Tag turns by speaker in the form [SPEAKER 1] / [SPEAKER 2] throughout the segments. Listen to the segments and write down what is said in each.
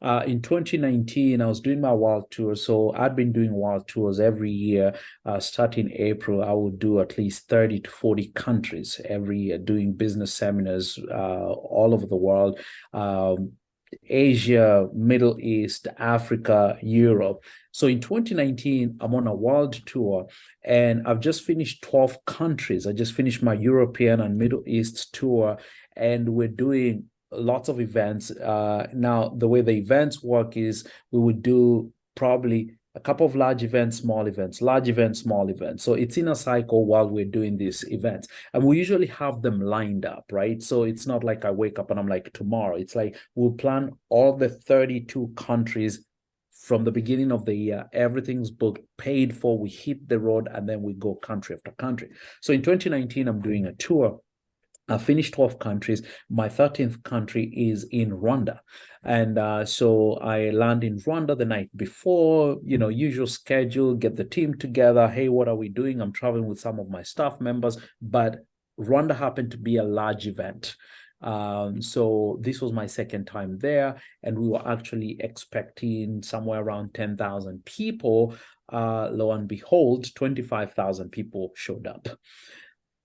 [SPEAKER 1] In 2019, I was doing my world tour. So I'd been doing world tours every year. Starting April, I would do at least 30 to 40 countries every year, doing business seminars all over the world. Asia, Middle East, Africa, Europe. So in 2019, I'm on a world tour and I've just finished 12 countries. I just finished my European and Middle East tour, and we're doing lots of events. Now, the way the events work is we would do probably a couple of large events, small events, large events, small events. So it's in a cycle while we're doing these events. And we usually have them lined up, right? So it's not like I wake up and I'm like, tomorrow. It's like we'll plan all the 32 countries from the beginning of the year. Everything's booked, paid for. We hit the road and then we go country after country. So in 2019, I'm doing a tour. I finished 12 countries. My 13th country is in Rwanda. And so I land in Rwanda the night before, usual schedule, get the team together. Hey, what are we doing? I'm traveling with some of my staff members, but Rwanda happened to be a large event. So this was my second time there, and we were actually expecting somewhere around 10,000 people. Lo and behold, 25,000 people showed up.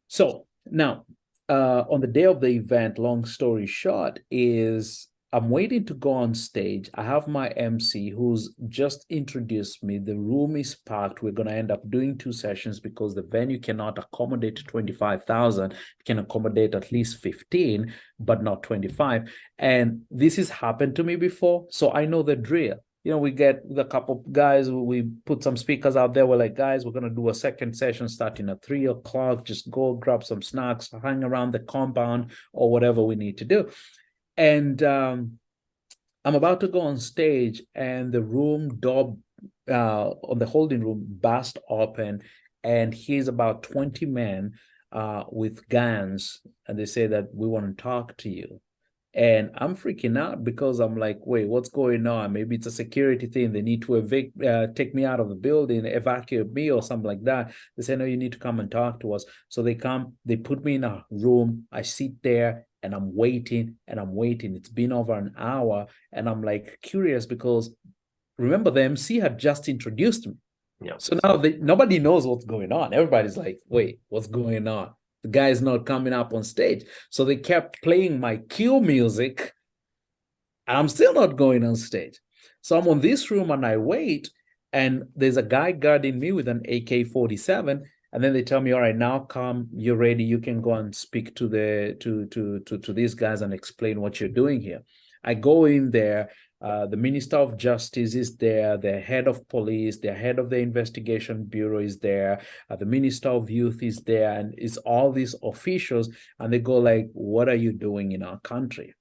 [SPEAKER 1] So now, on the day of the event, long story short, is I'm waiting to go on stage. I have my MC who's just introduced me. The room is packed. We're going to end up doing 2 sessions because the venue cannot accommodate 25,000. It can accommodate at least 15, but not 25. And this has happened to me before, so I know the drill. We get the couple of guys, we put some speakers out there. We're like, guys, we're going to do a second session starting at 3 o'clock. Just go grab some snacks, hang around the compound or whatever we need to do. And I'm about to go on stage and the room door on the holding room burst open, and here's about 20 men with guns. And they say that we want to talk to you. And I'm freaking out because I'm like, wait, what's going on? Maybe it's a security thing. They need to take me out of the building, evacuate me or something like that. They say, no, you need to come and talk to us. So they come, they put me in a room. I sit there and I'm waiting and I'm waiting. It's been over an hour and I'm like curious because remember the MC had just introduced me.
[SPEAKER 2] Yeah.
[SPEAKER 1] So now nobody knows what's going on. Everybody's like, wait, what's going on? The guy is not coming up on stage. So they kept playing my cue music, and I'm still not going on stage. So I'm on this room and I wait, and there's a guy guarding me with an AK-47. And then they tell me, all right, now come, you're ready. You can go and speak to these guys and explain what you're doing here. I go in there. The Minister of Justice is there, the head of police, the head of the investigation bureau is there, the Minister of Youth is there, and it's all these officials, and they go like, what are you doing in our country?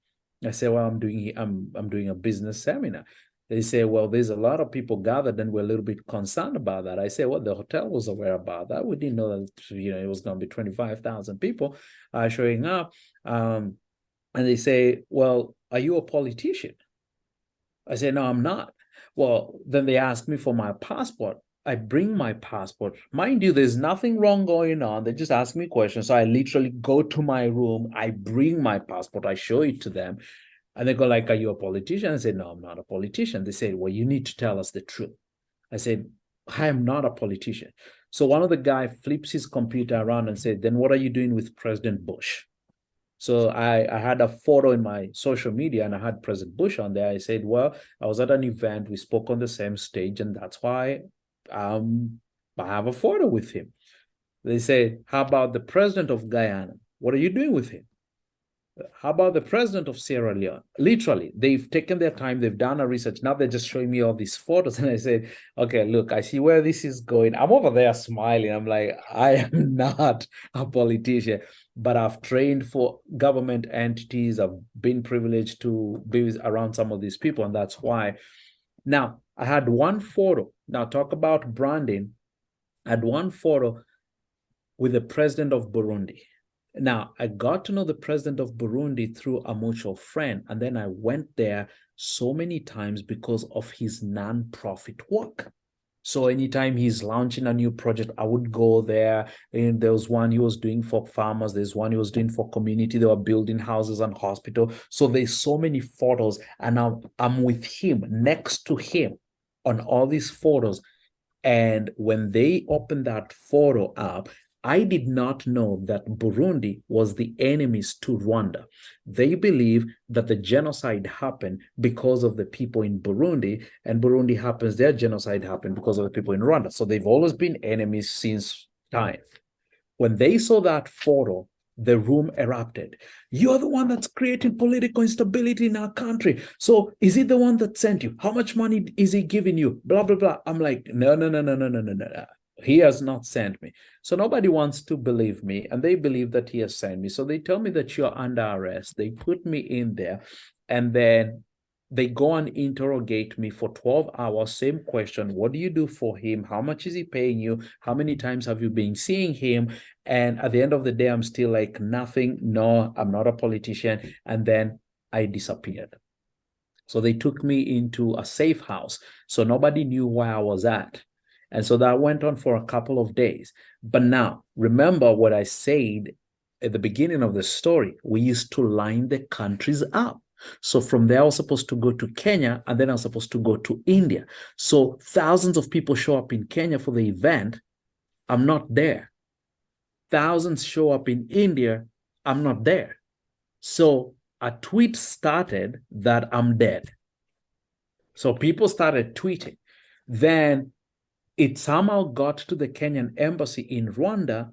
[SPEAKER 1] I say, well, I'm doing a business seminar. They say, well, there's a lot of people gathered and we're a little bit concerned about that. I say, well, the hotel was aware about that. We didn't know that, it was going to be 25,000 people showing up. And they say, well, are you a politician? I say, no, I'm not. Well, then they ask me for my passport. I bring my passport. Mind you, there's nothing wrong going on. They just ask me questions. So I literally go to my room. I bring my passport. I show it to them. And they go like, are you a politician? I say, no, I'm not a politician. They say, well, you need to tell us the truth. I said, I am not a politician. So one of the guy flips his computer around and said, then what are you doing with President Bush? So I had a photo in my social media and I had President Bush on there. I said, well, I was at an event. We spoke on the same stage, and that's why I have a photo with him. They say, how about the president of Guyana? What are you doing with him? How about the president of Sierra Leone? Literally, they've taken their time. They've done a research. Now they're just showing me all these photos. And I said, okay, look, I see where this is going. I'm over there smiling. I'm like, I am not a politician, but I've trained for government entities. I've been privileged to be around some of these people. And that's why. Now, I had one photo. Now, talk about branding. I had one photo with the president of Burundi. Now, I got to know the president of Burundi through a mutual friend, and then I went there so many times because of his non-profit work. So anytime he's launching a new project, I would go there. And there was one he was doing for farmers. There's one he was doing for community. They were building houses and hospital. So there's so many photos, and I'm with him, next to him on all these photos. And when they opened that photo up, I did not know that Burundi was the enemies to Rwanda. They believe that the genocide happened because of the people in Burundi, and Burundi happens, their genocide happened because of the people in Rwanda. So they've always been enemies since time. When they saw that photo, the room erupted. You're the one that's creating political instability in our country. So is he the one that sent you? How much money is he giving you? Blah, blah, blah. I'm like, no, no, no, no, no, no, no, no. He has not sent me. So nobody wants to believe me, and they believe that he has sent me. So they tell me that you're under arrest. They put me in there, and then they go and interrogate me for 12 hours. Same question. What do you do for him? How much is he paying you? How many times have you been seeing him? And at the end of the day, I'm still like, nothing. No, I'm not a politician. And then I disappeared. So they took me into a safe house. So nobody knew where I was at. And so that went on for a couple of days. But now, remember what I said at the beginning of the story. We used to line the countries up. So from there, I was supposed to go to Kenya, and then I was supposed to go to India. So thousands of people show up in Kenya for the event. I'm not there. Thousands show up in India. I'm not there. So a tweet started that I'm dead. So people started tweeting. Then it somehow got to the Kenyan embassy in Rwanda.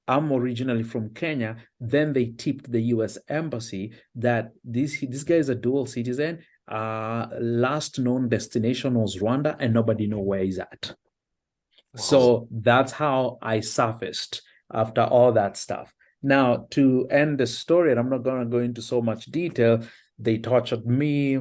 [SPEAKER 1] I'm originally from Kenya. Then they tipped the US embassy that this guy is a dual citizen. Last known destination was Rwanda, and nobody knows where he's at. Wow. So that's how I surfaced after all that stuff. Now, to end the story, and I'm not going to go into so much detail, they tortured me.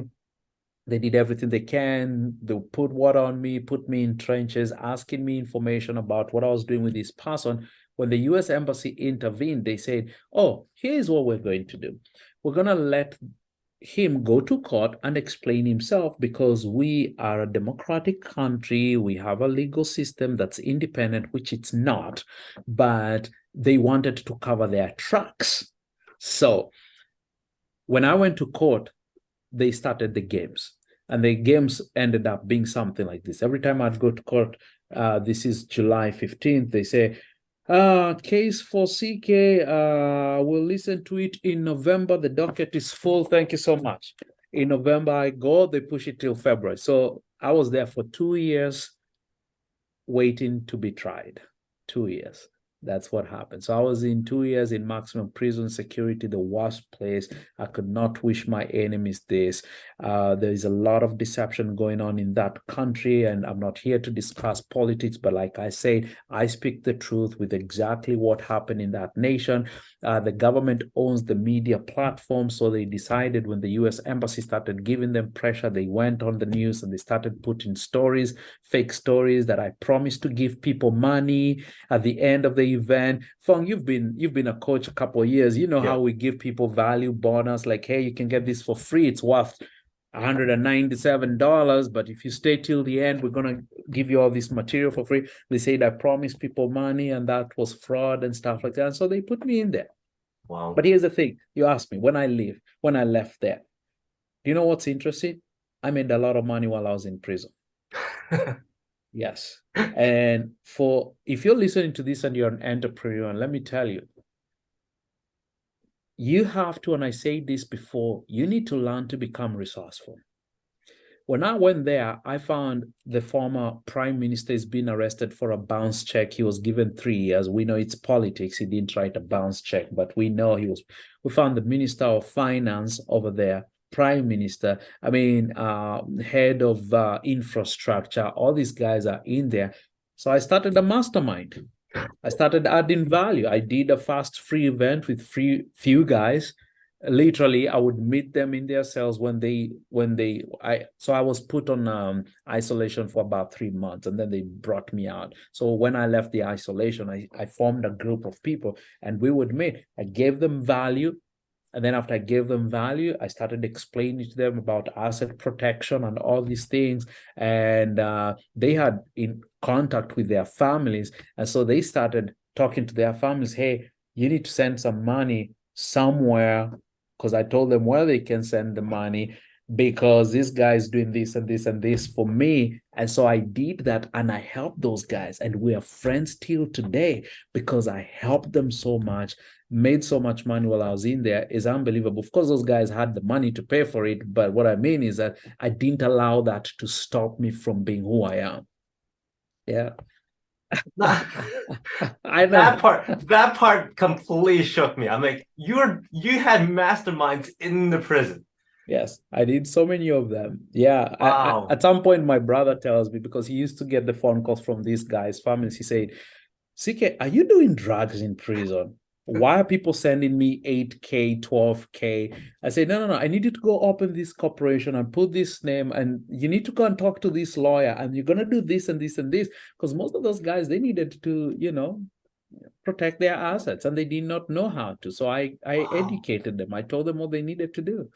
[SPEAKER 1] They did everything they can. They put water on me, put me in trenches, asking me information about what I was doing with this person. When the US embassy intervened, they said, oh, here's what we're going to do. We're going to let him go to court and explain himself, because we are a democratic country. We have a legal system that's independent, which it's not, but they wanted to cover their tracks. So when I went to court, they started the games. And the games ended up being something like this. Every time I'd go to court, this is July 15th, they say, case for CK, we'll listen to it in November. The docket is full. Thank you so much. In November, I go, they push it till February. So I was there for 2 years waiting to be tried. 2 years. That's what happened. So I was in 2 years in maximum prison security, the worst place. I could not wish my enemies this. There is a lot of deception going on in that country, and I'm not here to discuss politics, but like I said, I speak the truth with exactly what happened in that nation. The government owns the media platform, so they decided when the US embassy started giving them pressure, they went on the news and they started putting stories, fake stories that I promised to give people money at the end of the event. Fong, you've been a coach a couple of years. You know how we give people value bonus, like, hey, you can get this for free. It's worth $197, but if you stay till the end, we're gonna give you all this material for free. They said I promised people money, and that was fraud and stuff like that. And so they put me in there. Wow. But here's the thing: you asked me when I left there. Do you know what's interesting? I made a lot of money while I was in prison. Yes. And if you're listening to this and you're an entrepreneur, and let me tell you, you have to, and I say this before, you need to learn to become resourceful. When I went there, I found the former prime minister is being arrested for a bounce check. He was given 3 years. We know it's politics. He didn't write a bounce check, but we know we found the minister of finance over there, prime minister, head of infrastructure. All these guys are in there. So I started a mastermind. I started adding value. I did a fast free event with few guys. Literally, I would meet them in their cells so I was put on isolation for about 3 months, and then they brought me out. So when I left the isolation, I formed a group of people, and we would meet. I gave them value. And then after I gave them value, I started explaining to them about asset protection and all these things. And they had in contact with their families. And so they started talking to their families, hey, you need to send some money somewhere, because I told them where they can send the money, because this guy is doing this and this and this for me. And so I did that and I helped those guys. And we are friends till today because I helped them so much, made so much money while I was in there. Is unbelievable. Of course, those guys had the money to pay for it. But what I mean is that I didn't allow that to stop me from being who I am. Yeah. I know.
[SPEAKER 2] That part completely shook me. I'm like, you had masterminds in the prison.
[SPEAKER 1] Yes, I did so many of them. Yeah.
[SPEAKER 2] Wow.
[SPEAKER 1] At some point, my brother tells me, because he used to get the phone calls from these guys' families, he said, CK, are you doing drugs in prison? Why are people sending me 8K, 12K? I say, no, no, no. I need you to go open this corporation and put this name, and you need to go and talk to this lawyer, and you're going to do this and this and this. Because most of those guys, they needed to, protect their assets, and they did not know how to. So I
[SPEAKER 2] Wow.
[SPEAKER 1] educated them. I told them what they needed to do.